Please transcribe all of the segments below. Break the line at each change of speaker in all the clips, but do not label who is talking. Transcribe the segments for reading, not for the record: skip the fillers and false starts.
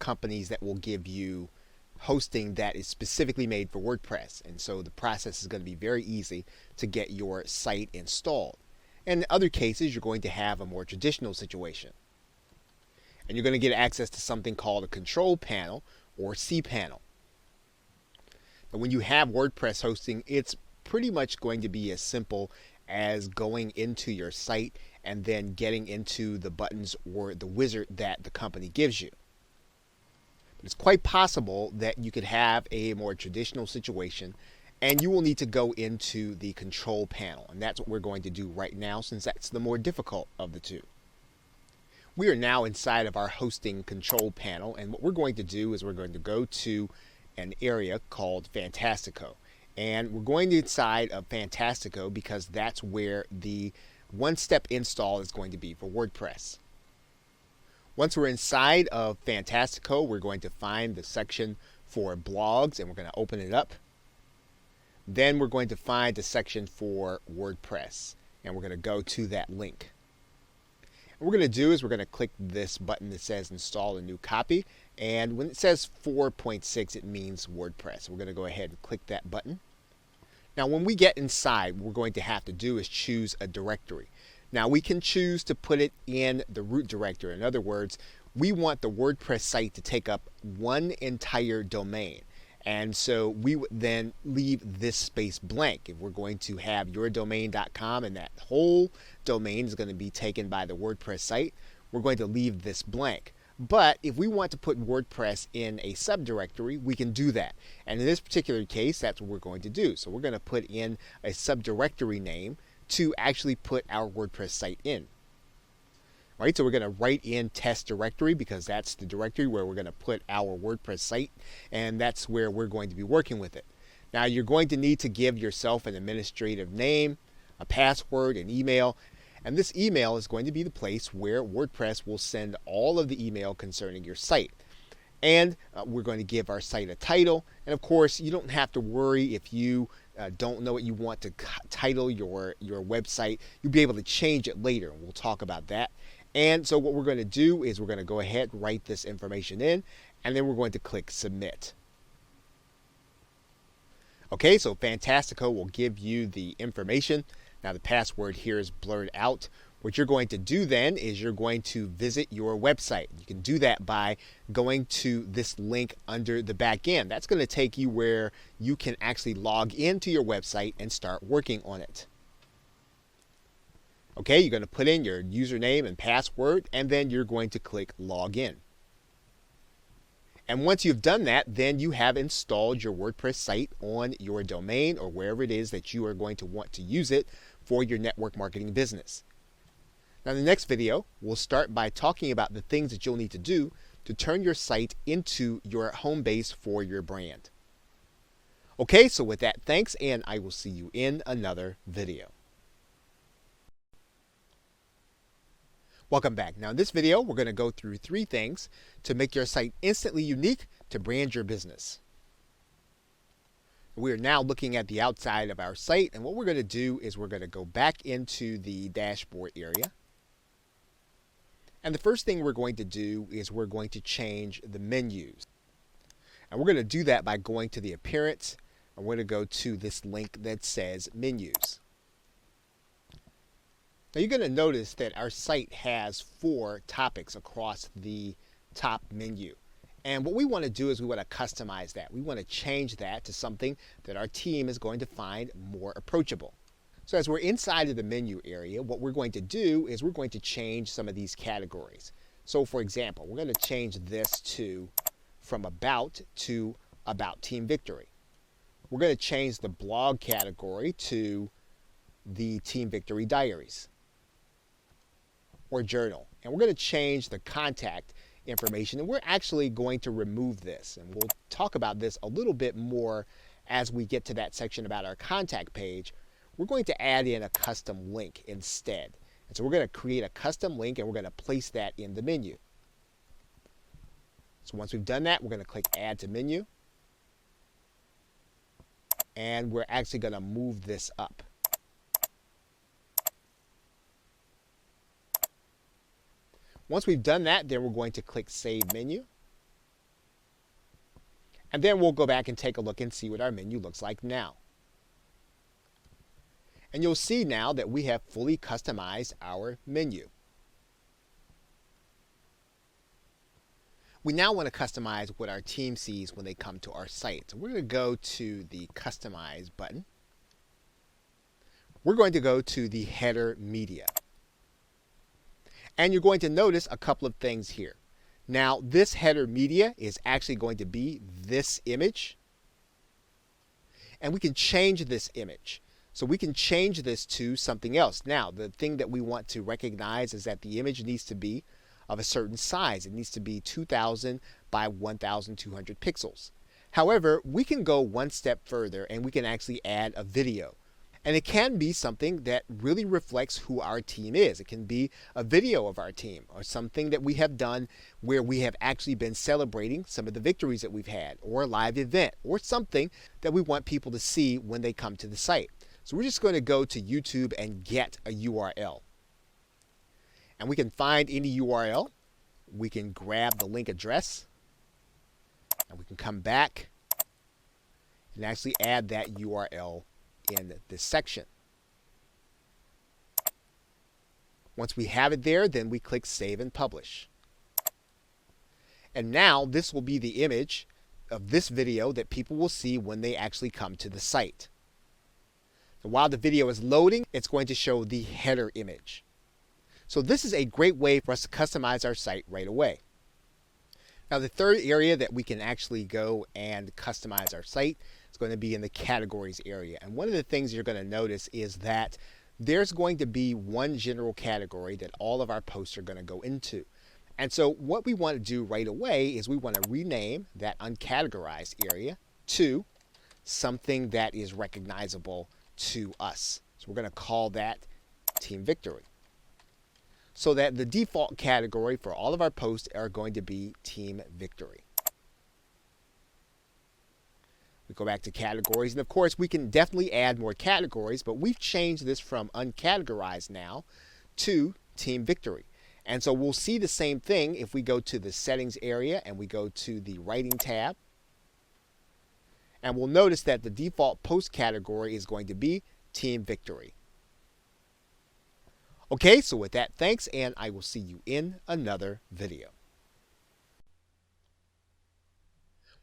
companies that will give you hosting that is specifically made for WordPress. And so the process is going to be very easy to get your site installed. And in other cases, you're going to have a more traditional situation. And you're going to get access to something called a control panel or cPanel. But when you have WordPress hosting, it's pretty much going to be as simple as going into your site and then getting into the buttons or the wizard that the company gives you. But it's quite possible that you could have a more traditional situation and you will need to go into the control panel. And that's what we're going to do right now, since that's the more difficult of the two. We are now inside of our hosting control panel, and what we're going to do is we're going to go to an area called Fantastico. And we're going inside of Fantastico because that's where the one-step install is going to be for WordPress. Once we're inside of Fantastico, we're going to find the section for blogs, and we're going to open it up. Then we're going to find the section for WordPress, and we're going to go to that link. What we're going to do is we're going to click this button that says install a new copy, and when it says 4.6 it means WordPress. We're going to go ahead and click that button. Now when we get inside, what we're going to have to do is choose a directory. Now we can choose to put it in the root directory. In other words, we want the WordPress site to take up one entire domain. And so we would then leave this space blank. If we're going to have yourdomain.com and that whole domain is going to be taken by the WordPress site, we're going to leave this blank. But if we want to put WordPress in a subdirectory, we can do that. And in this particular case, that's what we're going to do. So we're going to put in a subdirectory name to actually put our WordPress site in. Right, so we're going to write in test directory because that's the directory where we're going to put our WordPress site, and that's where we're going to be working with it. Now you're going to need to give yourself an administrative name, a password, an email, and this email is going to be the place where WordPress will send all of the email concerning your site. And we're going to give our site a title, and of course you don't have to worry if you don't know what you want to title your website. You'll be able to change it later, and we'll talk about that. And so what we're going to do is we're going to go ahead and write this information in, and then we're going to click submit. Okay, so Fantastico will give you the information. Now the password here is blurred out. What you're going to do then is you're going to visit your website. You can do that by going to this link under the back end. That's going to take you where you can actually log into your website and start working on it. Okay, you're going to put in your username and password, and then you're going to click login. And once you've done that, then you have installed your WordPress site on your domain or wherever it is that you are going to want to use it for your network marketing business. Now, in the next video, we'll start by talking about the things that you'll need to do to turn your site into your home base for your brand. Okay, so with that, thanks, and I will see you in another video. Welcome back. Now in this video, we're going to go through 3 things to make your site instantly unique to brand your business. We are now looking at the outside of our site, and what we're going to do is we're going to go back into the dashboard area. And the first thing we're going to do is we're going to change the menus. And we're going to do that by going to the appearance, and we're going to go to this link that says menus. Now you're going to notice that our site has 4 topics across the top menu. And what we want to do is we want to customize that. We want to change that to something that our team is going to find more approachable. So as we're inside of the menu area, what we're going to do is we're going to change some of these categories. So for example, we're going to change this from about to about Team Victory. We're going to change the blog category to the Team Victory Diaries or journal. And we're going to change the contact information, and we're actually going to remove this. And we'll talk about this a little bit more as we get to that section about our contact page. We're going to add in a custom link instead. And so we're going to create a custom link, and we're going to place that in the menu. So once we've done that, we're going to click Add to Menu. And we're actually going to move this up. Once we've done that, then we're going to click Save Menu. And then we'll go back and take a look and see what our menu looks like now. And you'll see now that we have fully customized our menu. We now want to customize what our team sees when they come to our site. So we're going to go to the Customize button. We're going to go to the Header Media. And you're going to notice a couple of things here. Now, this header media is actually going to be this image. And we can change this image. So we can change this to something else. Now, the thing that we want to recognize is that the image needs to be of a certain size. It needs to be 2000 by 1200 pixels. However, we can go one step further and we can actually add a video. And it can be something that really reflects who our team is. It can be a video of our team or something that we have done where we have actually been celebrating some of the victories that we've had, or a live event, or something that we want people to see when they come to the site. So we're just going to go to YouTube and get a URL. And we can find any URL. We can grab the link address. And we can come back and actually add that URL in this section. Once we have it there, then we click Save and Publish. And now this will be the image of this video that people will see when they actually come to the site. So while the video is loading, it's going to show the header image. So this is a great way for us to customize our site right away. Now the third area that we can actually go and customize our site is going to be in the categories area. And one of the things you're going to notice is that there's going to be one general category that all of our posts are going to go into. And so what we want to do right away is we want to rename that uncategorized area to something that is recognizable to us. So we're going to call that Team Victory. So that the default category for all of our posts are going to be Team Victory. We go back to categories, and of course we can definitely add more categories, but we've changed this from uncategorized now to Team Victory. And so we'll see the same thing if we go to the settings area and we go to the writing tab. And we'll notice that the default post category is going to be Team Victory. Okay, so with that, thanks, and I will see you in another video.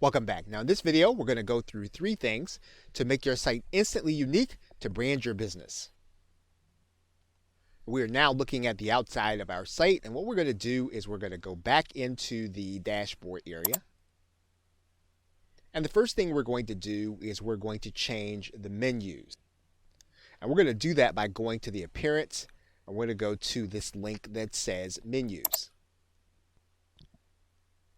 Welcome back. Now in this video, we're going to go through 3 things to make your site instantly unique to brand your business. We're now looking at the outside of our site, and what we're going to do is we're going to go back into the dashboard area. And the first thing we're going to do is we're going to change the menus. And we're going to do that by going to the appearance. I'm going to go to this link that says menus.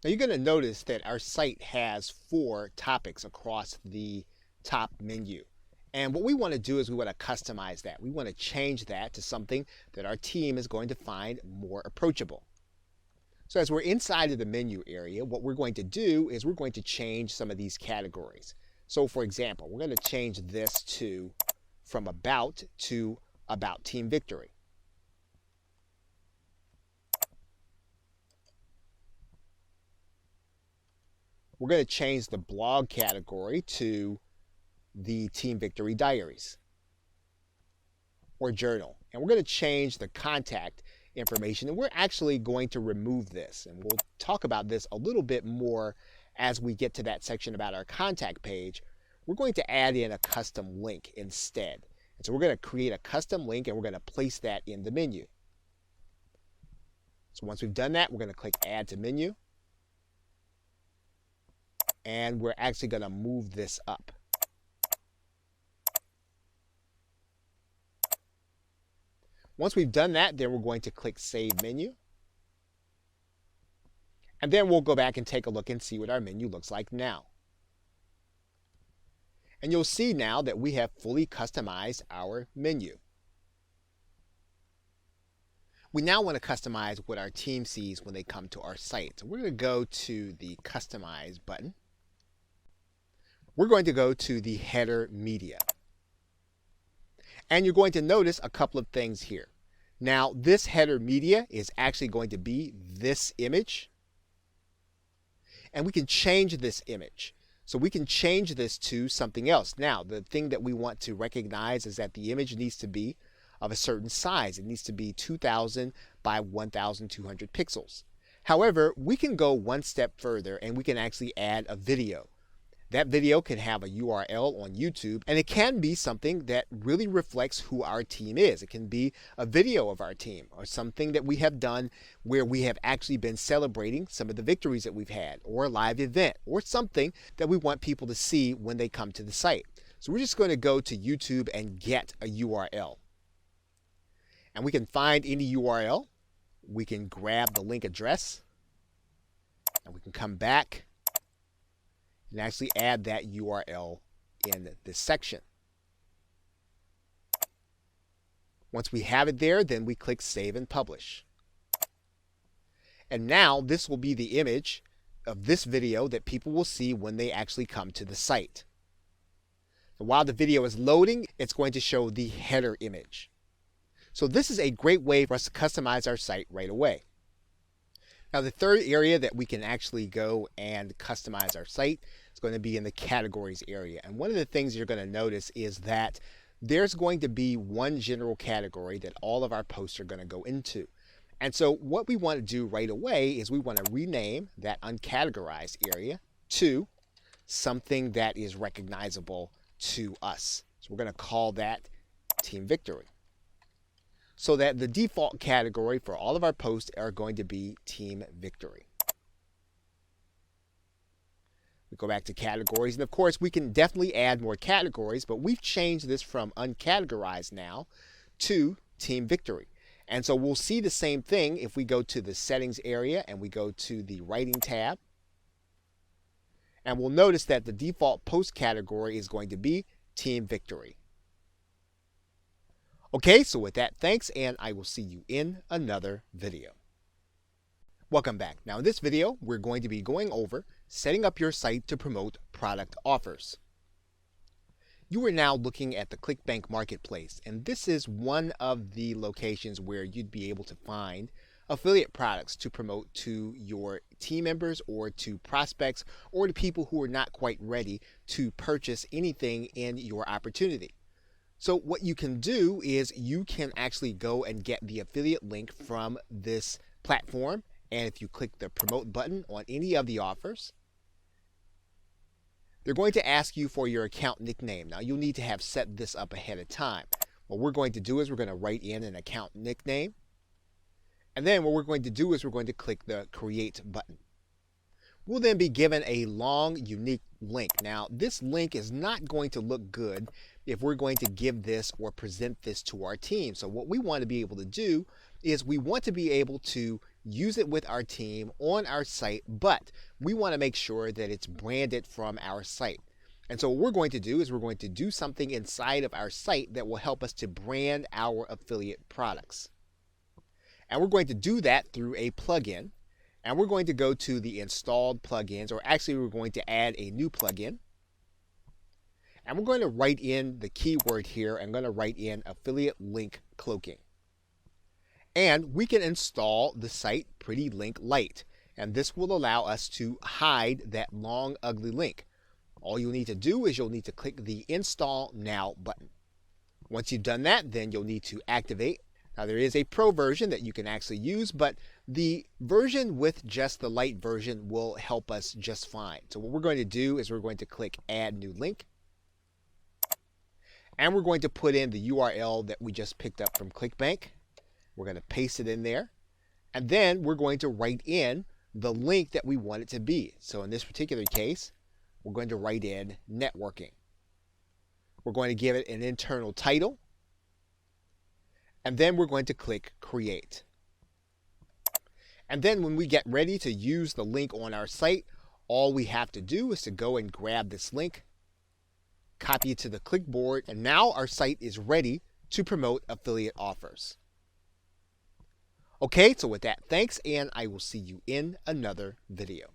Now you're going to notice that our site has 4 topics across the top menu. And what we want to do is we want to customize that. We want to change that to something that our team is going to find more approachable. So as we're inside of the menu area, what we're going to do is we're going to change some of these categories. So for example, we're going to change this to from About to About Team Victory. We're going to change the blog category to the Team Victory Diaries or Journal. And we're going to change the contact information. And we're actually going to remove this. And we'll talk about this a little bit more as we get to that section about our contact page. We're going to add in a custom link instead. And so we're going to create a custom link and we're going to place that in the menu. So once we've done that, we're going to click Add to Menu. And we're actually going to move this up. Once we've done that, then we're going to click Save Menu. And then we'll go back and take a look and see what our menu looks like now. And you'll see now that we have fully customized our menu. We now want to customize what our team sees when they come to our site. So we're going to go to the Customize button. We're going to go to the Header Media. And you're going to notice a couple of things here. Now, this header media is actually going to be this image. And we can change this image. So we can change this to something else. Now, the thing that we want to recognize is that the image needs to be of a certain size. It needs to be 2000 by 1200 pixels. However, we can go one step further and we can actually add a video. That video can have a URL on YouTube, and it can be something that really reflects who our team is. It can be a video of our team or something that we have done where we have actually been celebrating some of the victories that we've had, or a live event, or something that we want people to see when they come to the site. So we're just going to go to YouTube and get a URL. And we can find any URL. We can grab the link address, and we can come back and actually add that URL in this section. Once we have it there, then we click Save and Publish. And now this will be the image of this video that people will see when they actually come to the site. So while the video is loading, it's going to show the header image. So this is a great way for us to customize our site right away. Now, the third area that we can actually go and customize our site is going to be in the categories area. And one of the things you're going to notice is that there's going to be one general category that all of our posts are going to go into. And so what we want to do right away is we want to rename that uncategorized area to something that is recognizable to us. So we're going to call that Team Victory, so that the default category for all of our posts are going to be Team Victory. We go back to categories, and of course we can definitely add more categories, but we've changed this from uncategorized now to Team Victory. And so we'll see the same thing if we go to the settings area and we go to the writing tab. And we'll notice that the default post category is going to be Team Victory. Okay, so with that, thanks, and I will see you in another video. Welcome back. Now in this video, we're going to be going over setting up your site to promote product offers. You are now looking at the ClickBank Marketplace, and this is one of the locations where you'd be able to find affiliate products to promote to your team members or to prospects or to people who are not quite ready to purchase anything in your opportunity. So what you can do is you can actually go and get the affiliate link from this platform. And if you click the promote button on any of the offers, they're going to ask you for your account nickname. Now you'll need to have set this up ahead of time. What we're going to do is we're going to write in an account nickname. And then what we're going to do is we're going to click the create button. We'll then be given a long, unique link. Now, this link is not going to look good if we're going to give this or present this to our team. So what we want to be able to do is we want to be able to use it with our team on our site, but we want to make sure that it's branded from our site. And so what we're going to do is we're going to do something inside of our site that will help us to brand our affiliate products. And we're going to do that through a plugin. And we're going to go to the installed plugins, or actually we're going to add a new plugin. And we're going to write in the keyword here. I'm going to write in affiliate link cloaking. And we can install the site Pretty Link Lite. And this will allow us to hide that long, ugly link. All you'll need to do is you'll need to click the Install Now button. Once you've done that, then you'll need to activate. Now there is a pro version that you can actually use, but the version with just the light version will help us just fine. So what we're going to do is we're going to click Add New Link. And we're going to put in the URL that we just picked up from ClickBank. We're going to paste it in there. And then we're going to write in the link that we want it to be. So in this particular case, we're going to write in networking. We're going to give it an internal title. And then we're going to click Create. And then when we get ready to use the link on our site, all we have to do is to go and grab this link, copy it to the clipboard, and now our site is ready to promote affiliate offers. Okay, so with that, thanks, and I will see you in another video.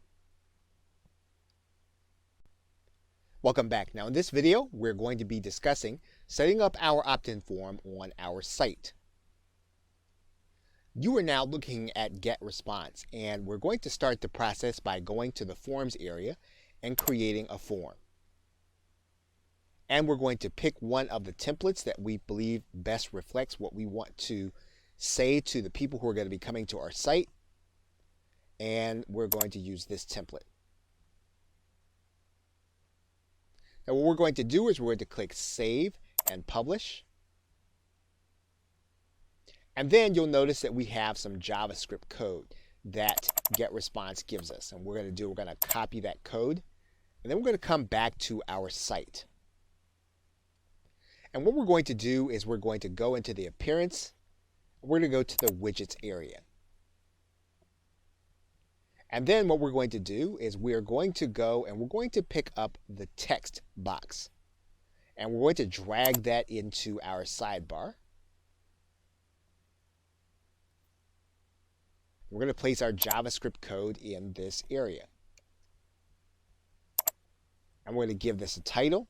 Welcome back. Now in this video, we're going to be discussing setting up our opt-in form on our site. You are now looking at Get Response, and we're going to start the process by going to the Forms area and creating a form. And we're going to pick one of the templates that we believe best reflects what we want to say to the people who are going to be coming to our site. And we're going to use this template. Now what we're going to do is we're going to click Save and Publish. And then you'll notice that we have some JavaScript code that GetResponse gives us. And we're going to copy that code. And then we're going to come back to our site. And what we're going to do is we're going to go into the Appearance. We're going to go to the Widgets area. And then what we're going to do is we're going to go and we're going to pick up the text box. And we're going to drag that into our sidebar. We're going to place our JavaScript code in this area. And we're going to give this a title.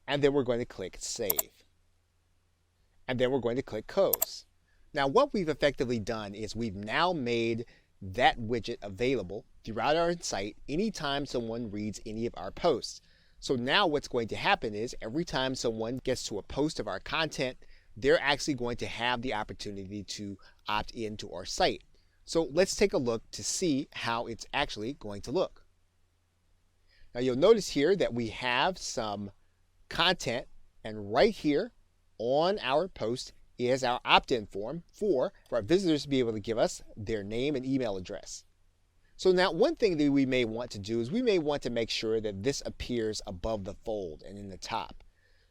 And then we're going to click Save. And then we're going to click Close. Now what we've effectively done is we've now made that widget available throughout our site anytime someone reads any of our posts. So now what's going to happen is every time someone gets to a post of our content, they're actually going to have the opportunity to opt into our site. So let's take a look to see how it's actually going to look. Now you'll notice here that we have some content, and right here on our post is our opt-in form for our visitors to be able to give us their name and email address. So now one thing that we may want to do is we may want to make sure that this appears above the fold and in the top.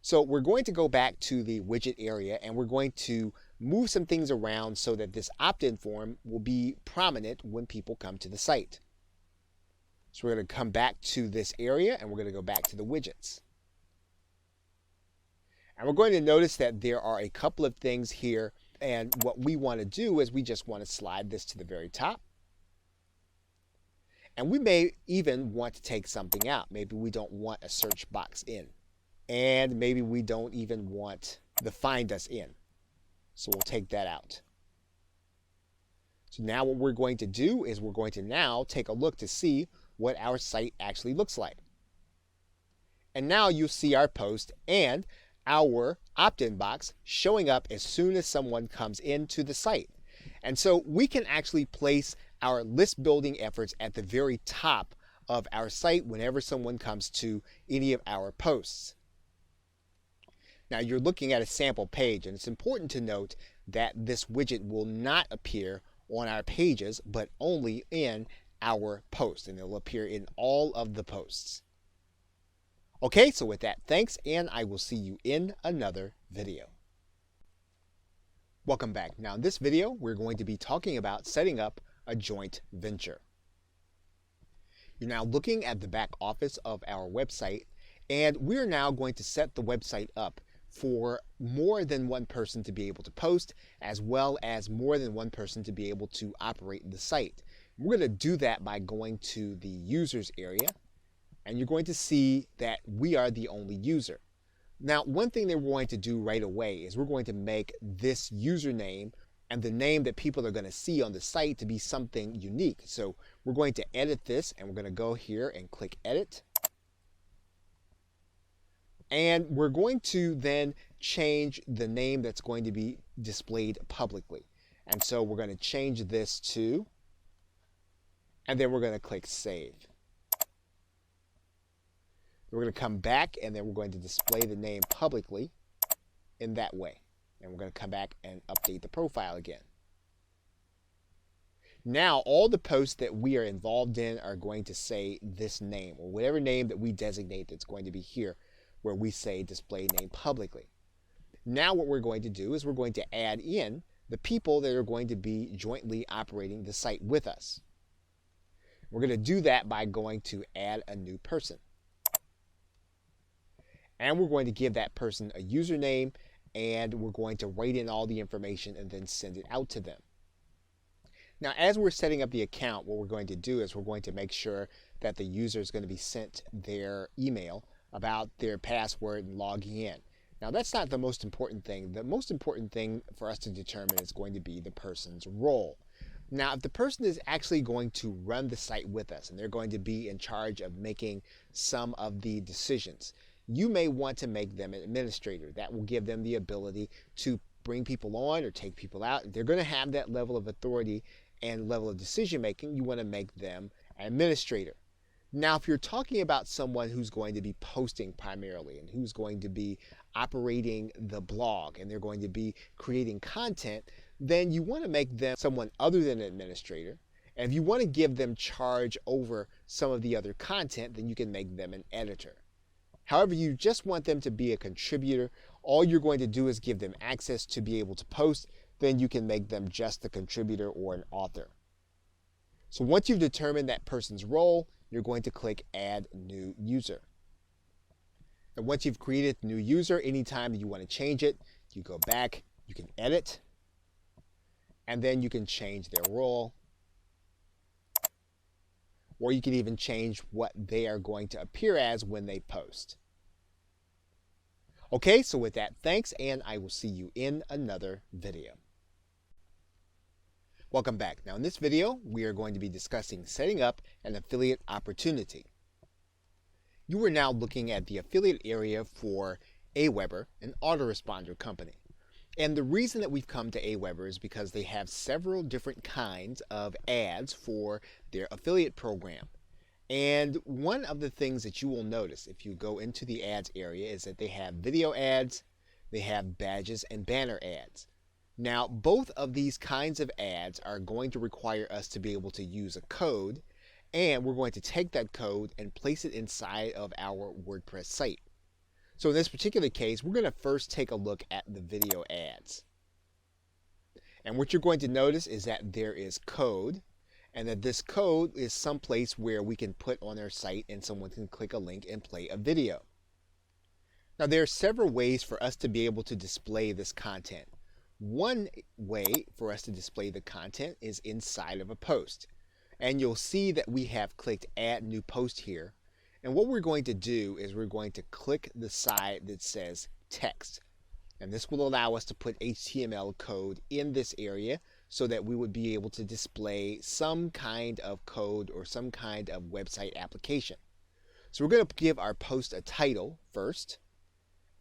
So we're going to go back to the widget area and we're going to move some things around so that this opt-in form will be prominent when people come to the site. So we're going to come back to this area and we're going to go back to the widgets. And we're going to notice that there are a couple of things here, and what we want to do is we just want to slide this to the very top. And we may even want to take something out. Maybe we don't want a search box in. And maybe we don't even want the Find Us in. So we'll take that out. So now what we're going to do is we're going to now take a look to see what our site actually looks like. And now you'll see our post and our opt-in box showing up as soon as someone comes into the site. And so we can actually place our list building efforts at the very top of our site whenever someone comes to any of our posts. Now you're looking at a sample page, and it's important to note that this widget will not appear on our pages but only in our posts, and it'll appear in all of the posts. Okay, so with that, thanks, and I will see you in another video. Welcome back. Now in this video, we're going to be talking about setting up a joint venture. You're now looking at the back office of our website, and we're now going to set the website up for more than one person to be able to post, as well as more than one person to be able to operate the site. We're going to do that by going to the users area, and you're going to see that we are the only user. Now, one thing that we're going to do right away is we're going to make this username and the name that people are going to see on the site to be something unique. So we're going to edit this, and we're going to go here and click Edit. And we're going to then change the name that's going to be displayed publicly. And so we're going to change this to, and then we're going to click Save. We're going to come back, and then we're going to display the name publicly in that way. And we're going to come back and update the profile again. Now, all the posts that we are involved in are going to say this name, or whatever name that we designate that's going to be here, where we say display name publicly. Now what we're going to do is we're going to add in the people that are going to be jointly operating the site with us. We're going to do that by going to add a new person. And we're going to give that person a username, and we're going to write in all the information and then send it out to them. Now, as we're setting up the account, what we're going to do is we're going to make sure that the user is going to be sent their email about their password and logging in. Now, that's not the most important thing. The most important thing for us to determine is going to be the person's role. Now, if the person is actually going to run the site with us and they're going to be in charge of making some of the decisions, you may want to make them an administrator. That will give them the ability to bring people on or take people out. If they're going to have that level of authority and level of decision making, you want to make them an administrator. Now, if you're talking about someone who's going to be posting primarily and who's going to be operating the blog and they're going to be creating content, then you want to make them someone other than an administrator. And if you want to give them charge over some of the other content, then you can make them an editor. However, you just want them to be a contributor. All you're going to do is give them access to be able to post. Then you can make them just a contributor or an author. So once you've determined that person's role, you're going to click Add New User. And once you've created a new user, anytime you want to change it, you go back, you can edit, and then you can change their role. Or you can even change what they are going to appear as when they post. Okay, so with that, thanks, and I will see you in another video. Welcome back. Now in this video, we are going to be discussing setting up an affiliate opportunity. You are now looking at the affiliate area for Aweber, an autoresponder company. And the reason that we've come to Aweber is because they have several different kinds of ads for their affiliate program. And one of the things that you will notice if you go into the ads area is that they have video ads, they have badges and banner ads. Now, both of these kinds of ads are going to require us to be able to use a code, and we're going to take that code and place it inside of our WordPress site. So in this particular case, we're going to first take a look at the video ads. And what you're going to notice is that there is code, and that this code is someplace where we can put on our site and someone can click a link and play a video. Now there are several ways for us to be able to display this content. One way for us to display the content is inside of a post. And you'll see that we have clicked Add New Post here. And what we're going to do is we're going to click the side that says Text. And this will allow us to put HTML code in this area so that we would be able to display some kind of code or some kind of website application. So we're going to give our post a title first.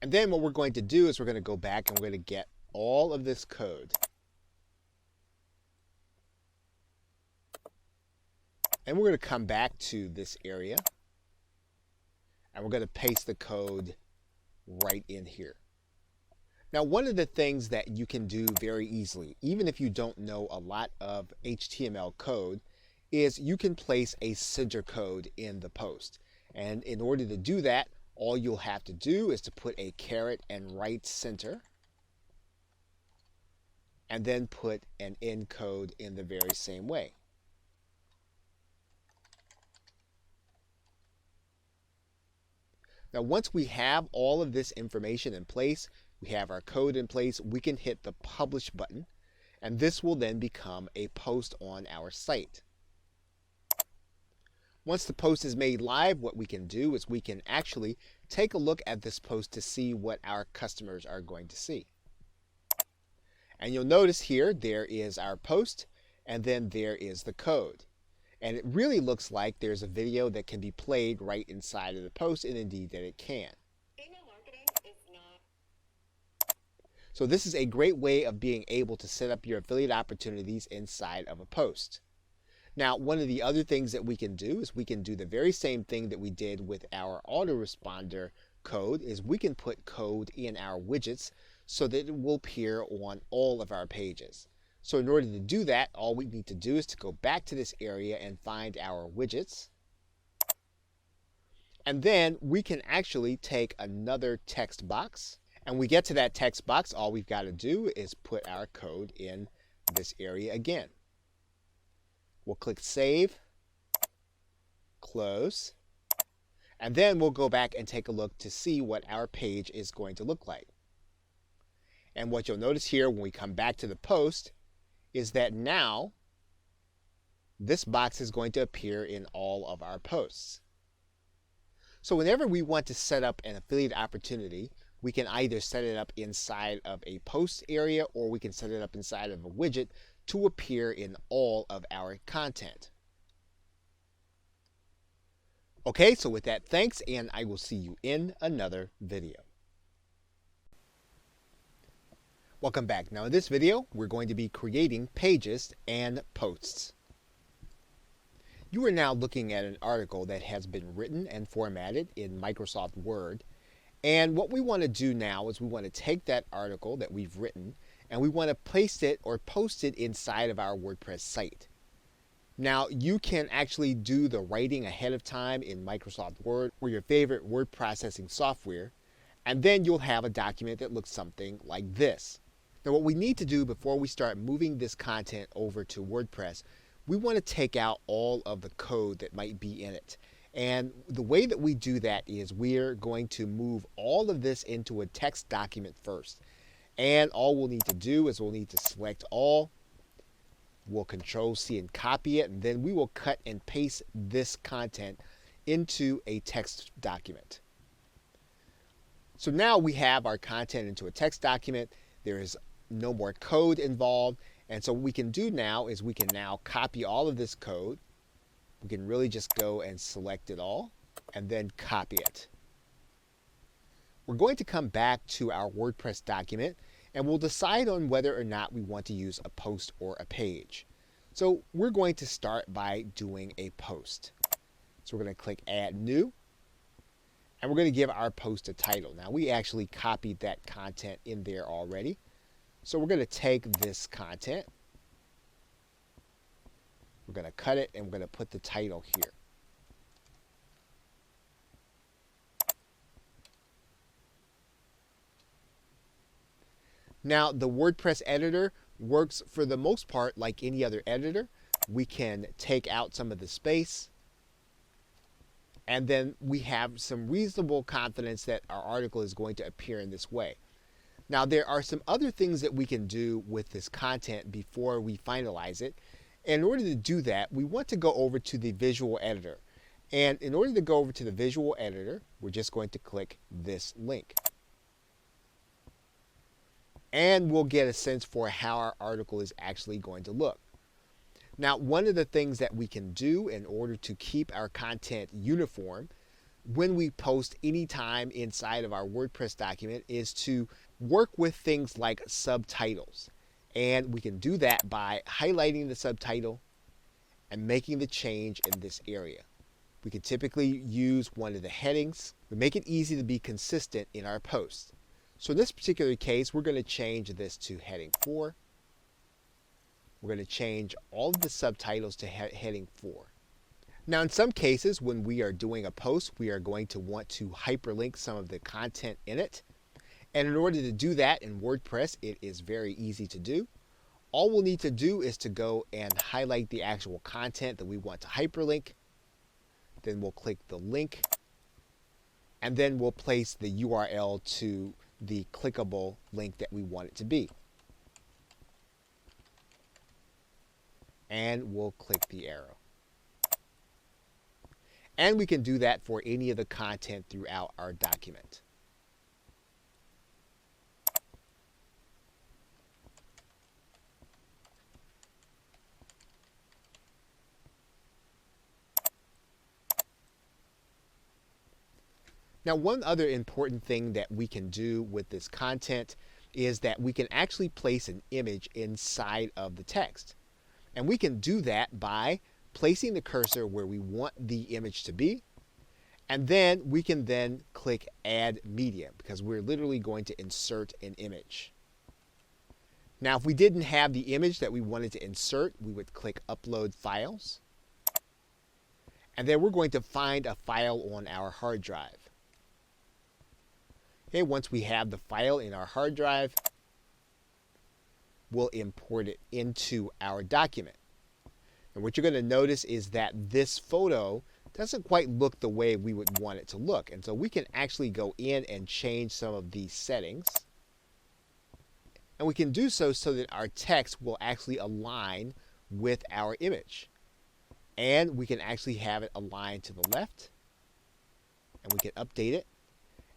And then what we're going to do is we're going to go back and we're going to get all of this code. And we're going to come back to this area. And we're going to paste the code right in here. Now, one of the things that you can do very easily, even if you don't know a lot of HTML code, is you can place a center code in the post. And in order to do that, all you'll have to do is to put a caret and right center, and then put an end code in the very same way. Now, once we have all of this information in place, we have our code in place, we can hit the Publish button, and this will then become a post on our site. Once the post is made live, what we can do is we can actually take a look at this post to see what our customers are going to see. And you'll notice here there is our post, and then there is the code. And it really looks like there's a video that can be played right inside of the post, and indeed that it can.
Email marketing is not.
So this is a great way of being able to set up your affiliate opportunities inside of a post. Now, one of the other things that we can do is we can do the very same thing that we did with our autoresponder code, is we can put code in our widgets so that it will appear on all of our pages. So in order to do that, all we need to do is to go back to this area and find our widgets. And then we can actually take another text box. And we get to that text box, all we've got to do is put our code in this area again. We'll click Save, Close, and then we'll go back and take a look to see what our page is going to look like. And what you'll notice here when we come back to the post is that now this box is going to appear in all of our posts. So whenever we want to set up an affiliate opportunity, we can either set it up inside of a post area or we can set it up inside of a widget to appear in all of our content. Okay, so with that, thanks, and I will see you in another video. Welcome back. Now in this video, we're going to be creating pages and posts. You are now looking at an article that has been written and formatted in Microsoft Word. And what we want to do now is we want to take that article that we've written and we want to place it or post it inside of our WordPress site. Now you can actually do the writing ahead of time in Microsoft Word or your favorite word processing software, and then you'll have a document that looks something like this. Now what we need to do before we start moving this content over to WordPress, we want to take out all of the code that might be in it. And the way that we do that is we're going to move all of this into a text document first. And all we'll need to do is we'll need to select all. We'll Control-C and copy it, and then we will cut and paste this content into a text document. So now we have our content into a text document. There is no more code involved. And so what we can do now is we can now copy all of this code. We can really just go and select it all and then copy it. We're going to come back to our WordPress document and we'll decide on whether or not we want to use a post or a page. So we're going to start by doing a post. So we're going to click Add New. And we're going to give our post a title. Now we actually copied that content in there already. So we're going to take this content, we're going to cut it, and we're going to put the title here. Now the WordPress editor works for the most part like any other editor. We can take out some of the space, and then we have some reasonable confidence that our article is going to appear in this way. Now there are some other things that we can do with this content before we finalize it. And in order to do that, we want to go over to the visual editor. And in order to go over to the visual editor, we're just going to click this link. And we'll get a sense for how our article is actually going to look. Now, one of the things that we can do in order to keep our content uniform when we post anytime inside of our WordPress document is to work with things like subtitles. And we can do that by highlighting the subtitle and making the change in this area. We can typically use one of the headings. We make it easy to be consistent in our posts. So in this particular case, we're going to change this to heading 4. We're going to change all of the subtitles to heading 4. Now in some cases, when we are doing a post, we are going to want to hyperlink some of the content in it. And in order to do that in WordPress, it is very easy to do. All we'll need to do is to go and highlight the actual content that we want to hyperlink. Then we'll click the link. And then we'll place the URL to the clickable link that we want it to be. And we'll click the arrow. And we can do that for any of the content throughout our document. Now, one other important thing that we can do with this content is that we can actually place an image inside of the text. And we can do that by placing the cursor where we want the image to be. And then we can then click Add Media because we're literally going to insert an image. Now, if we didn't have the image that we wanted to insert, we would click Upload Files. And then we're going to find a file on our hard drive. Okay, once we have the file in our hard drive, we'll import it into our document. And what you're going to notice is that this photo doesn't quite look the way we would want it to look. And so we can actually go in and change some of these settings. And we can do so so that our text will actually align with our image. And we can actually have it aligned to the left. And we can update it.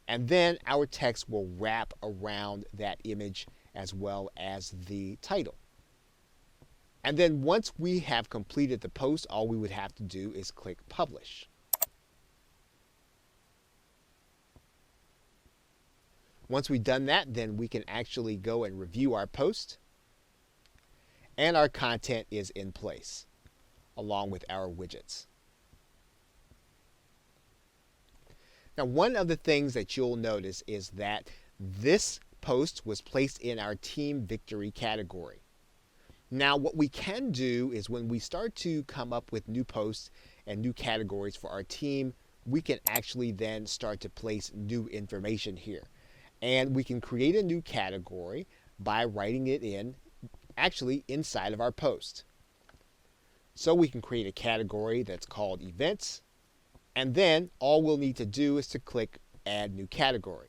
And then our text will wrap around that image as well as the title. And then once we have completed the post, all we would have to do is click publish. Once we've done that, then we can actually go and review our post, and our content is in place along with our widgets. Now, one of the things that you'll notice is that this post was placed in our Team Victory category. Now, what we can do is when we start to come up with new posts and new categories for our team, we can actually then start to place new information here. And we can create a new category by writing it in, actually inside of our post. So we can create a category that's called events, and then all we'll need to do is to click add new category.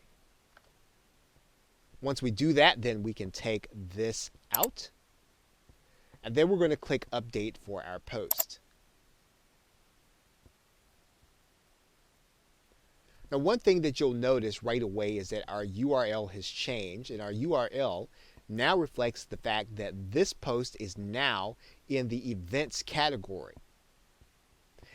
Once we do that, then we can take this out, and then we're going to click update for our post. Now, one thing that you'll notice right away is that our URL has changed, and our URL now reflects the fact that this post is now in the events category.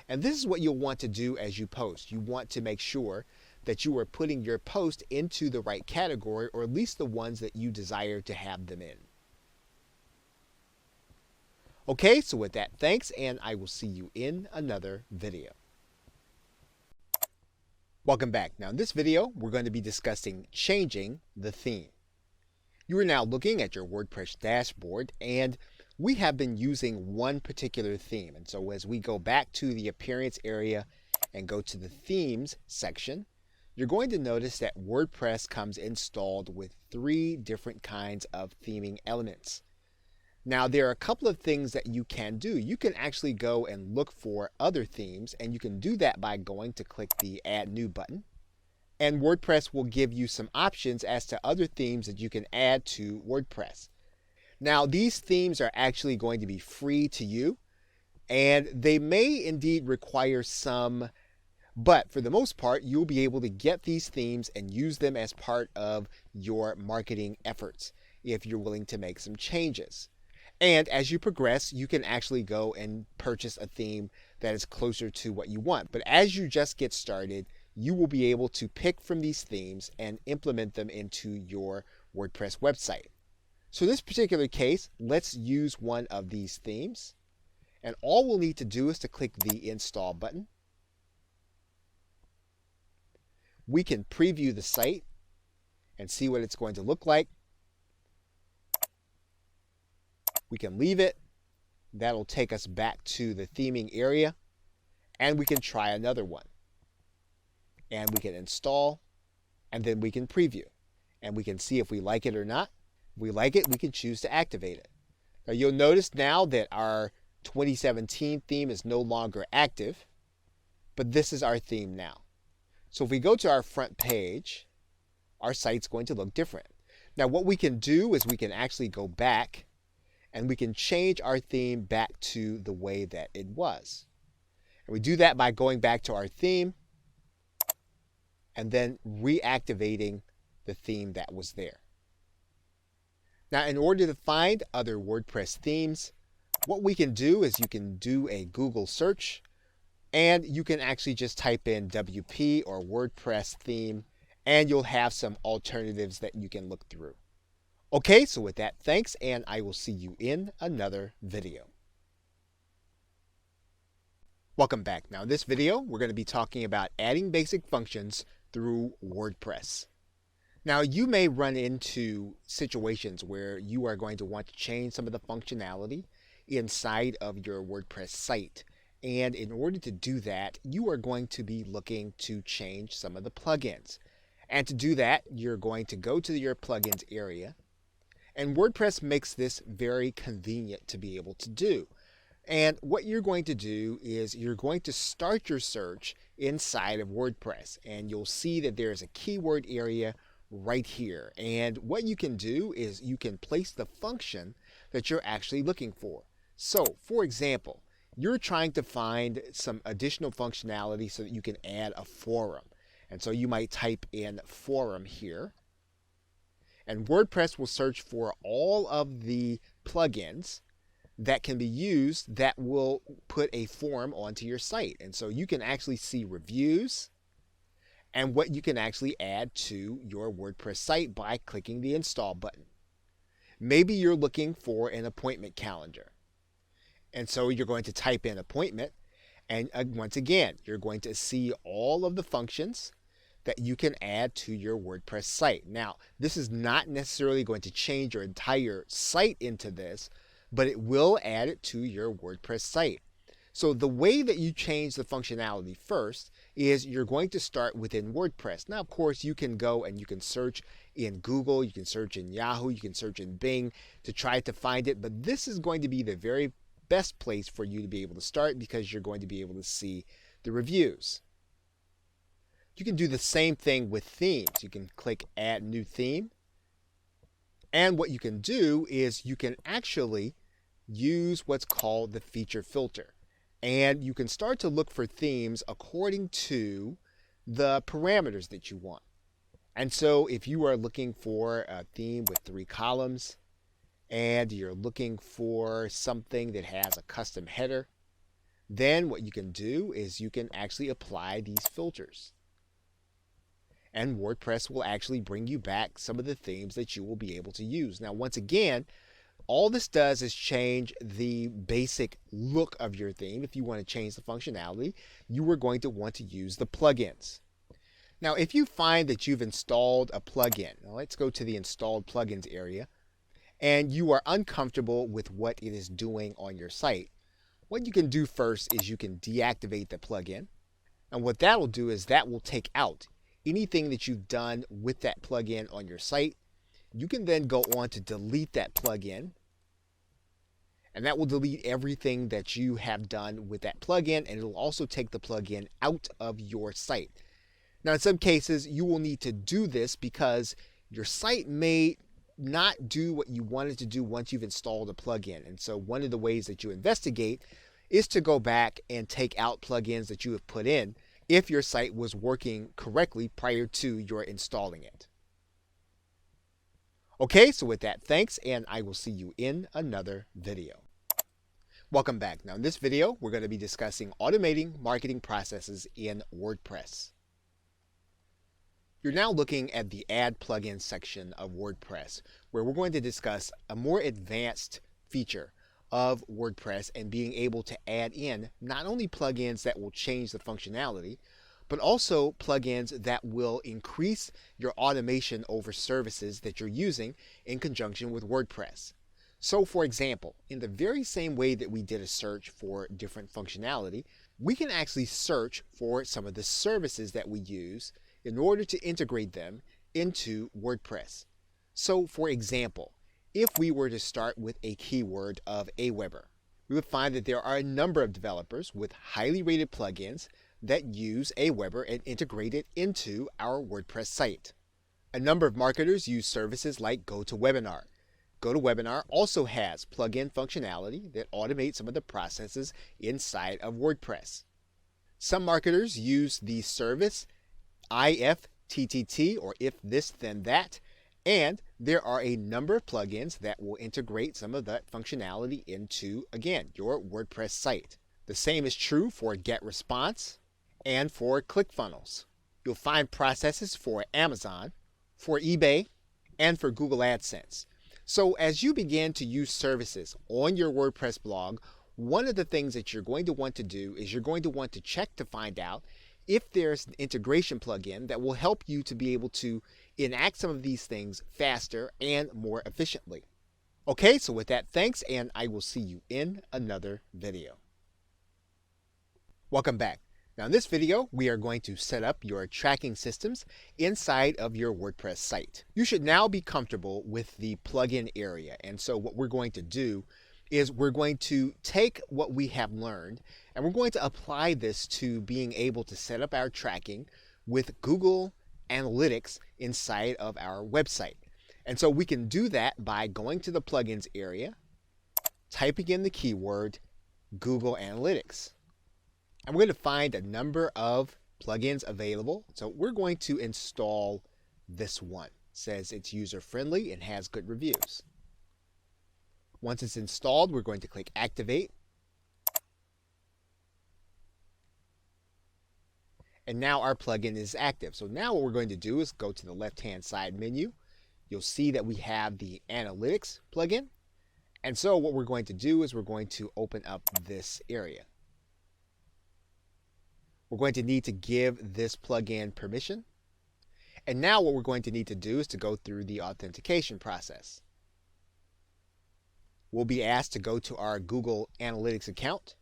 And this is what you'll want to do as you post. You want to make sure that you are putting your post into the right category, or at least the ones that you desire to have them in. Okay, so with that, thanks, and I will see you in another video. Welcome back. Now in this video, we're going to be discussing changing the theme. You are now looking at your WordPress dashboard, and we have been using one particular theme. And so as we go back to the appearance area and go to the themes section, you're going to notice that WordPress comes installed with 3 different kinds of theming elements. Now, there are a couple of things that you can do. You can actually go and look for other themes, and you can do that by going to click the Add New button. And WordPress will give you some options as to other themes that you can add to WordPress. Now, these themes are actually going to be free to you, and they may indeed require some, but for the most part, you'll be able to get these themes and use them as part of your marketing efforts if you're willing to make some changes. And as you progress, you can actually go and purchase a theme that is closer to what you want. But as you just get started, you will be able to pick from these themes and implement them into your WordPress website. So in this particular case, let's use one of these themes. And all we'll need to do is to click the Install button. We can preview the site and see what it's going to look like. We can leave it. That'll take us back to the theming area, and we can try another one. And we can install, and then we can preview, and we can see if we like it or not. If we like it, we can choose to activate it. Now you'll notice now that our 2017 theme is no longer active, but this is our theme now. So if we go to our front page, our site's going to look different. Now what we can do is we can actually go back and we can change our theme back to the way that it was. And we do that by going back to our theme and then reactivating the theme that was there. Now, in order to find other WordPress themes, what we can do is you can do a Google search, and you can actually just type in WP or WordPress theme, and you'll have some alternatives that you can look through. Okay, so with that, thanks, and I will see you in another video. Welcome back. Now in this video, we're going to be talking about adding basic functions through WordPress. Now you may run into situations where you are going to want to change some of the functionality inside of your WordPress site. And in order to do that, you are going to be looking to change some of the plugins. And to do that, you're going to go to your plugins area. And WordPress makes this very convenient to be able to do. And what you're going to do is you're going to start your search inside of WordPress. And you'll see that there's a keyword area right here. And what you can do is you can place the function that you're actually looking for. So, for example, you're trying to find some additional functionality so that you can add a forum. And so you might type in forum here. And WordPress will search for all of the plugins that can be used that will put a form onto your site. And so you can actually see reviews and what you can actually add to your WordPress site by clicking the install button. Maybe you're looking for an appointment calendar. And so you're going to type in appointment. And once again, you're going to see all of the functions that you can add to your WordPress site. Now, this is not necessarily going to change your entire site into this, but it will add it to your WordPress site. So the way that you change the functionality first is you're going to start within WordPress. Now, of course, you can go and you can search in Google, you can search in Yahoo, you can search in Bing to try to find it, but this is going to be the very best place for you to be able to start because you're going to be able to see the reviews. You can do the same thing with themes. You can click Add New Theme. And what you can do is you can actually use what's called the feature filter. And you can start to look for themes according to the parameters that you want. And so if you are looking for a theme with 3 columns and you're looking for something that has a custom header, then what you can do is you can actually apply these filters. And WordPress will actually bring you back some of the themes that you will be able to use. Now, once again, all this does is change the basic look of your theme. If you want to change the functionality, you are going to want to use the plugins. Now, if you find that you've installed a plugin, now let's go to the installed plugins area, and you are uncomfortable with what it is doing on your site, what you can do first is you can deactivate the plugin. And what that will do is that will take out anything that you've done with that plugin on your site. You can then go on to delete that plugin, and that will delete everything that you have done with that plugin, and it will also take the plugin out of your site. Now, in some cases, you will need to do this because your site may not do what you wanted to do once you've installed a plugin. And so one of the ways that you investigate is to go back and take out plugins that you have put in if your site was working correctly prior to your installing it. Okay, so with that, thanks, and I will see you in another video. Welcome back. Now in this video, we're going to be discussing automating marketing processes in WordPress. You're now looking at the Add Plugins section of WordPress, where we're going to discuss a more advanced feature of WordPress and being able to add in not only plugins that will change the functionality, but also plugins that will increase your automation over services that you're using in conjunction with WordPress. So for example, in the very same way that we did a search for different functionality, we can actually search for some of the services that we use in order to integrate them into WordPress. So for example, if we were to start with a keyword of Aweber, we would find that there are a number of developers with highly rated plugins that use Aweber and integrate it into our WordPress site. A number of marketers use services like GoToWebinar. GoToWebinar also has plugin functionality that automates some of the processes inside of WordPress. Some marketers use the service IFTTT, or If This Then That, and there are a number of plugins that will integrate some of that functionality into, again, your WordPress site. The same is true for GetResponse and for ClickFunnels. You'll find processes for Amazon, for eBay, and for Google AdSense. So as you begin to use services on your WordPress blog, one of the things that you're going to want to do is you're going to want to check to find out if there's an integration plugin that will help you to be able to enact some of these things faster and more efficiently. Okay, so with that, thanks, and I will see you in another video. Welcome back. Now in this video, we are going to set up your tracking systems inside of your WordPress site. You should now be comfortable with the plugin area. And so what we're going to do is we're going to take what we have learned and we're going to apply this to being able to set up our tracking with Google Analytics inside of our website. And so we can do that by going to the plugins area, typing in the keyword Google Analytics. And we're going to find a number of plugins available. So we're going to install this one. It says it's user friendly and has good reviews. Once it's installed, we're going to click Activate. And now our plugin is active. So now what we're going to do is go to the left-hand side menu. You'll see that we have the Analytics plugin. And so what we're going to do is we're going to open up this area. We're going to need to give this plugin permission. And now what we're going to need to do is to go through the authentication process. We'll be asked to go to our Google Analytics account.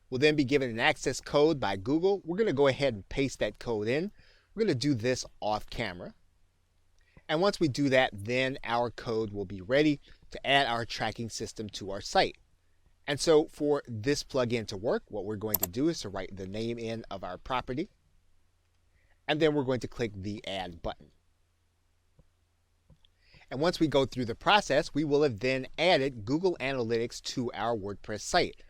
We'll then be given an access code by Google. We're going to go ahead and paste that code in. We're going to do this off camera. And once we do that, then our code will be ready to add our tracking system to our site. And so for this plugin to work, what we're going to do is to write the name in of our property. And then we're going to click the Add button. And once we go through the process, we will have then added Google Analytics to our WordPress site.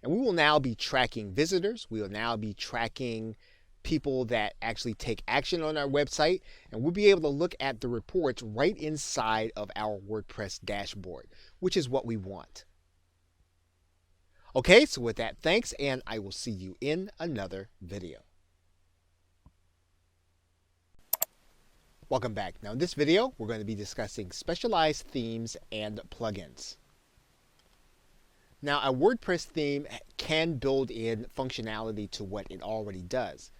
And we will now be tracking visitors. We will now be tracking people that actually take action on our website. And we'll be able to look at the reports right inside of our WordPress dashboard, which is what we want. Okay, so with that, thanks, and I will see you in another video. Welcome back. Now in this video, we're going to be discussing specialized themes and plugins. Now, a WordPress theme can build in functionality to what it already does,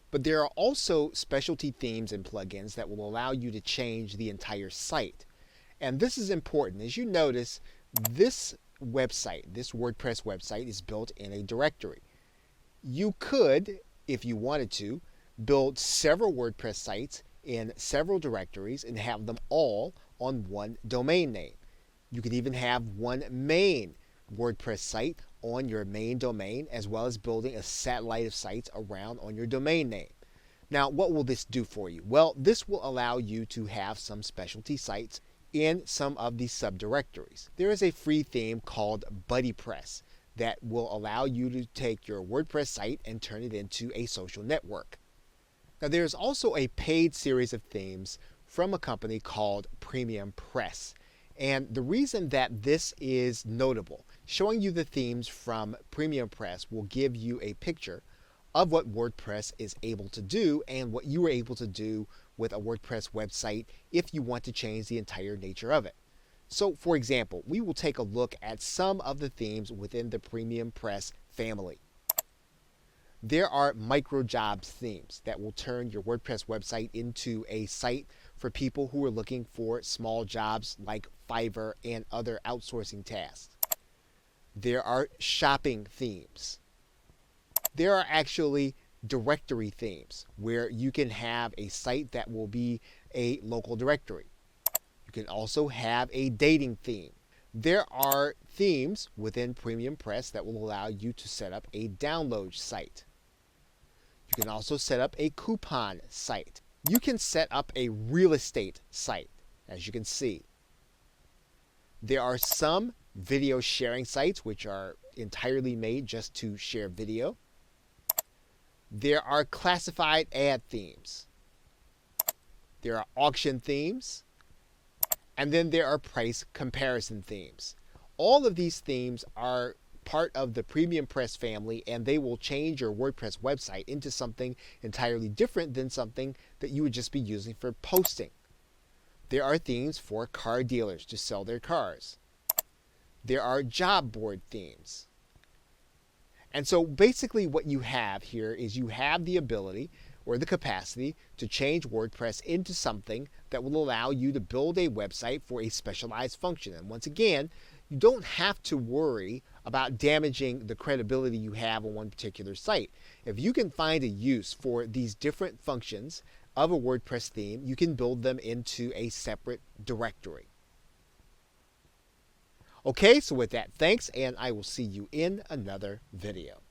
but there are also specialty themes and plugins that will allow you to change the entire site. And this is important. As you notice, this website, this WordPress website, is built in a directory. You could, if you wanted to, build several WordPress sites in several directories and have them all on one domain name. You could even have one main WordPress site on your main domain, as well as building a satellite of sites around on your domain name. Now, what will this do for you? Well, this will allow you to have some specialty sites in some of these subdirectories. There is a free theme called BuddyPress that will allow you to take your WordPress site and turn it into a social network. Now, there's also a paid series of themes from a company called Premium Press. And the reason that this is notable, showing you the themes from Premium Press will give you a picture of what WordPress is able to do and what you are able to do with a WordPress website if you want to change the entire nature of it. So, for example, we will take a look at some of the themes within the Premium Press family. There are micro jobs themes that will turn your WordPress website into a site for people who are looking for small jobs like Fiverr and other outsourcing tasks. There are shopping themes. There are actually directory themes where you can have a site that will be a local directory. You can also have a dating theme. There are themes within Premium Press that will allow you to set up a download site. You can also set up a coupon site. You can set up a real estate site, as you can see. There are some video sharing sites which are entirely made just to share video. There are classified ad themes. There are auction themes. And then there are price comparison themes. All of these themes are part of the Premium Press family, and they will change your WordPress website into something entirely different than something that you would just be using for posting. There are themes for car dealers to sell their cars. There are job board themes. And so basically what you have here is you have the ability or the capacity to change WordPress into something that will allow you to build a website for a specialized function. And once again, you don't have to worry about damaging the credibility you have on one particular site. If you can find a use for these different functions of a WordPress theme, you can build them into a separate directory. Okay, so with that, thanks, and I will see you in another video.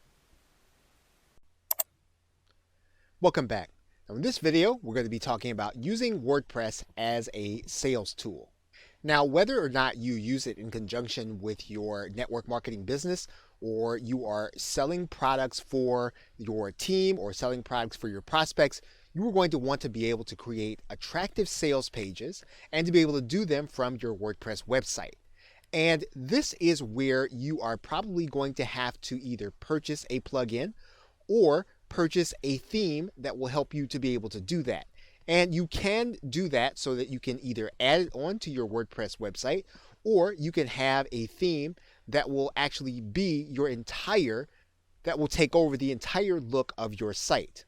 Welcome back. Now in this video, we're going to be talking about using WordPress as a sales tool. Now, whether or not you use it in conjunction with your network marketing business, or you are selling products for your team or selling products for your prospects, you are going to want to be able to create attractive sales pages and to be able to do them from your WordPress website. And this is where you are probably going to have to either purchase a plugin or purchase a theme that will help you to be able to do that. And you can do that so that you can either add it onto your WordPress website, or you can have a theme that will actually be that will take over the entire look of your site.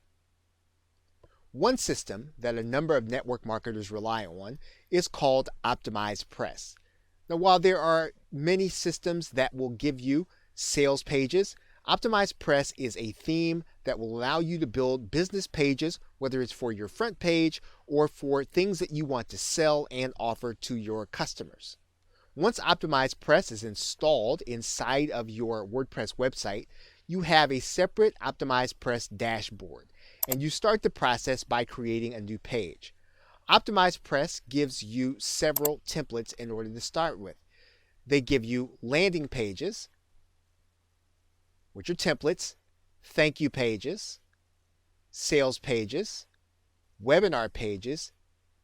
One system that a number of network marketers rely on is called Optimized Press. Now, while there are many systems that will give you sales pages, Optimized Press is a theme that will allow you to build business pages, whether it's for your front page or for things that you want to sell and offer to your customers. Once Optimized Press is installed inside of your WordPress website, you have a separate Optimized Press dashboard, and you start the process by creating a new page. Optimized Press gives you several templates in order to start with. They give you landing pages, which are templates, thank you pages, sales pages, webinar pages,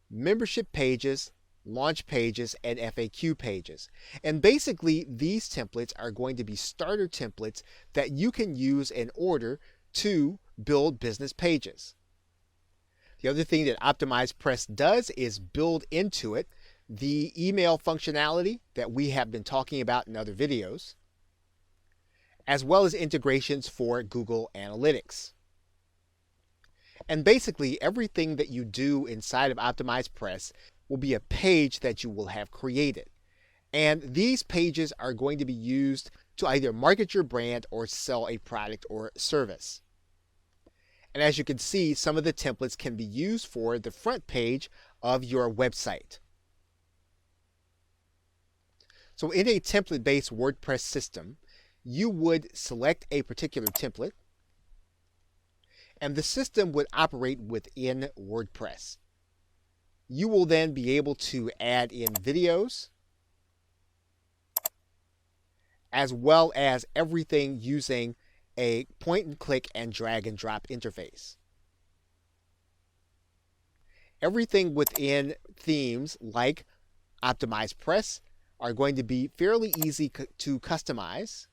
membership pages, launch pages, and FAQ pages. And basically, these templates are going to be starter templates that you can use in order to build business pages. The other thing that Optimized Press does is build into it the email functionality that we have been talking about in other videos, as well as integrations for Google Analytics. And basically, everything that you do inside of Optimized Press will be a page that you will have created. And these pages are going to be used to either market your brand or sell a product or service. And as you can see, some of the templates can be used for the front page of your website. So in a template-based WordPress system, you would select a particular template, and the system would operate within WordPress. You will then be able to add in videos, as well as everything using a point and click and drag and drop interface. Everything within themes like Optimized Press are going to be fairly easy to customize,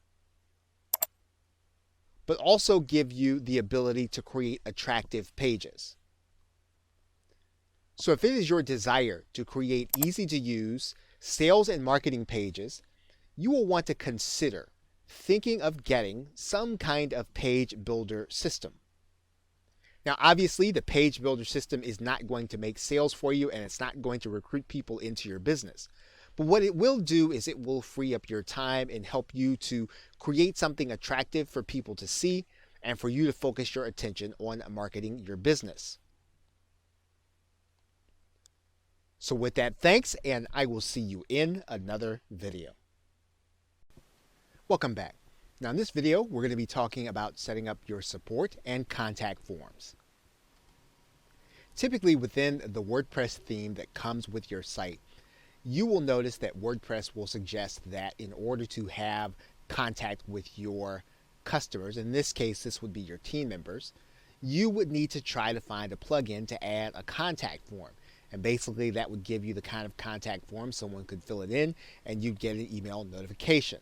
but also give you the ability to create attractive pages. So if it is your desire to create easy to use sales and marketing pages, you will want to consider thinking of getting some kind of page builder system. Now, obviously, the page builder system is not going to make sales for you, and it's not going to recruit people into your business. But what it will do is it will free up your time and help you to create something attractive for people to see and for you to focus your attention on marketing your business. So with that, thanks, and I will see you in another video. Welcome back. Now in this video, we're going to be talking about setting up your support and contact forms. Typically within the WordPress theme that comes with your site, you will notice that WordPress will suggest that in order to have contact with your customers, in this case this would be your team members, you would need to try to find a plugin to add a contact form. And basically that would give you the kind of contact form someone could fill it in and you'd get an email notification.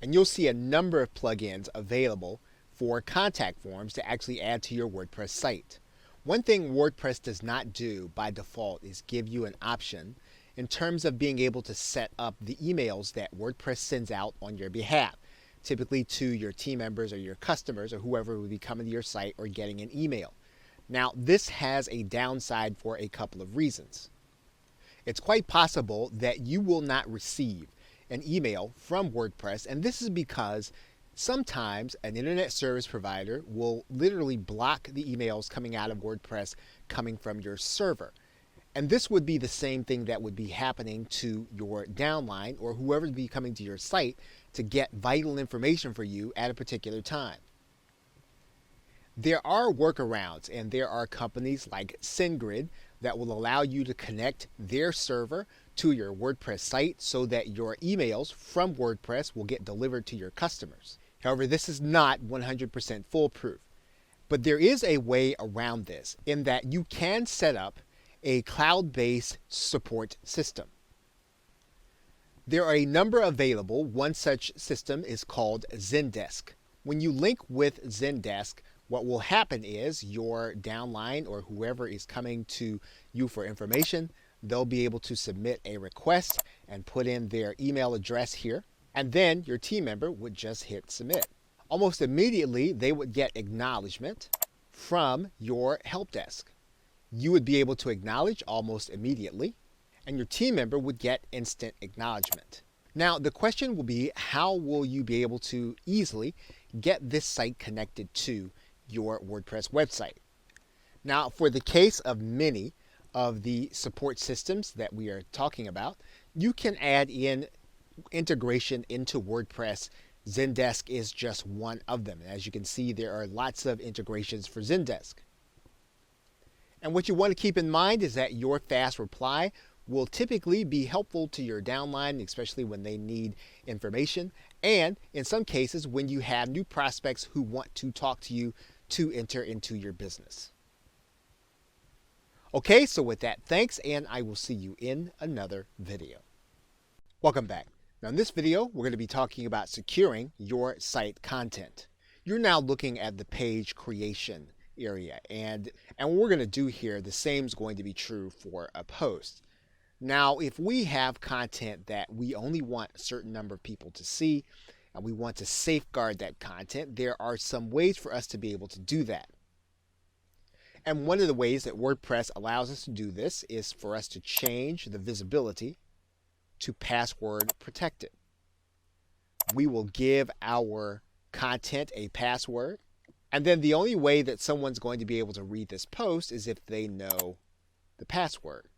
And you'll see a number of plugins available for contact forms to actually add to your WordPress site. One thing WordPress does not do by default is give you an option in terms of being able to set up the emails that WordPress sends out on your behalf, typically to your team members or your customers or whoever will be coming to your site or getting an email. Now, this has a downside for a couple of reasons. It's quite possible that you will not receive an email from WordPress, and this is because sometimes an internet service provider will literally block the emails coming out of WordPress coming from your server. And this would be the same thing that would be happening to your downline or whoever would be coming to your site to get vital information for you at a particular time. There are workarounds, and there are companies like SendGrid that will allow you to connect their server to your WordPress site so that your emails from WordPress will get delivered to your customers. However, this is not 100% foolproof, but there is a way around this in that you can set up a cloud-based support system. There are a number available. One such system is called Zendesk. When you link with Zendesk, what will happen is your downline or whoever is coming to you for information, they'll be able to submit a request and put in their email address here, and then your team member would just hit submit. Almost immediately, they would get acknowledgement from your help desk. You would be able to acknowledge almost immediately, and your team member would get instant acknowledgement. Now, the question will be, how will you be able to easily get this site connected to your WordPress website? Now, for the case of many of the support systems that we are talking about, you can add in integration into WordPress. Zendesk is just one of them. As you can see, there are lots of integrations for Zendesk. And what you want to keep in mind is that your fast reply will typically be helpful to your downline, especially when they need information, and in some cases when you have new prospects who want to talk to you to enter into your business. Okay, so with that, thanks, and I will see you in another video. Welcome back. Now in this video, we're going to be talking about securing your site content. You're now looking at the page creation area, and what we're going to do here, the same is going to be true for a post. Now, if we have content that we only want a certain number of people to see, and we want to safeguard that content, there are some ways for us to be able to do that. And one of the ways that WordPress allows us to do this is for us to change the visibility to password protected. We will give our content a password, and then the only way that someone's going to be able to read this post is if they know the password.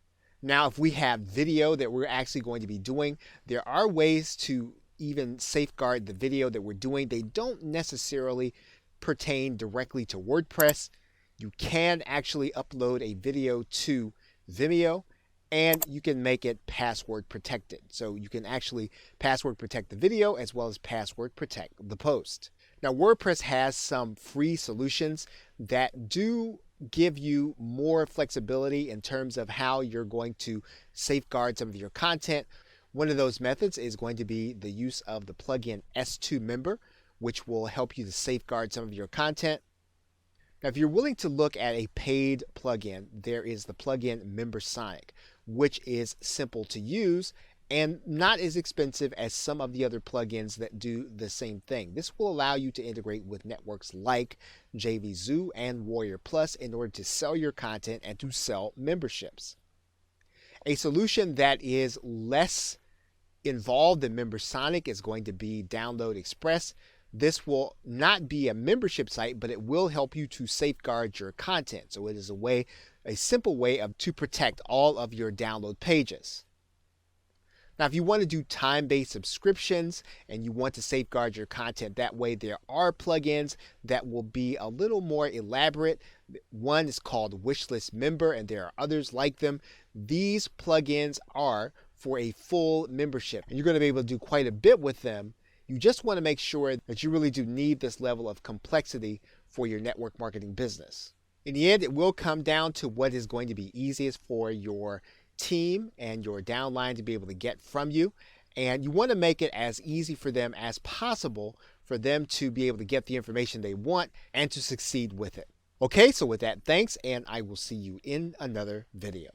Now, if we have video that we're actually going to be doing, there are ways to even safeguard the video that we're doing. They don't necessarily pertain directly to WordPress. You can actually upload a video to Vimeo, and you can make it password protected. So you can actually password protect the video as well as password protect the post. Now, WordPress has some free solutions that do give you more flexibility in terms of how you're going to safeguard some of your content. One of those methods is going to be the use of the plugin S2 Member, which will help you to safeguard some of your content. Now, if you're willing to look at a paid plugin, there is the plugin MemberSonic, which is simple to use and not as expensive as some of the other plugins that do the same thing. This will allow you to integrate with networks like JVZoo and Warrior Plus in order to sell your content and to sell memberships. A solution that is less involved than MemberSonic is going to be Download Express. This will not be a membership site, but it will help you to safeguard your content. So it is a simple way to protect all of your download pages. Now, if you want to do time-based subscriptions and you want to safeguard your content that way, there are plugins that will be a little more elaborate. One is called Wishlist Member, and there are others like them. These plugins are for a full membership, and you're going to be able to do quite a bit with them. You just want to make sure that you really do need this level of complexity for your network marketing business. In the end, it will come down to what is going to be easiest for your team and your downline to be able to get from you, and you want to make it as easy for them as possible for them to be able to get the information they want and to succeed with it. Okay, so with that, thanks, and I will see you in another video.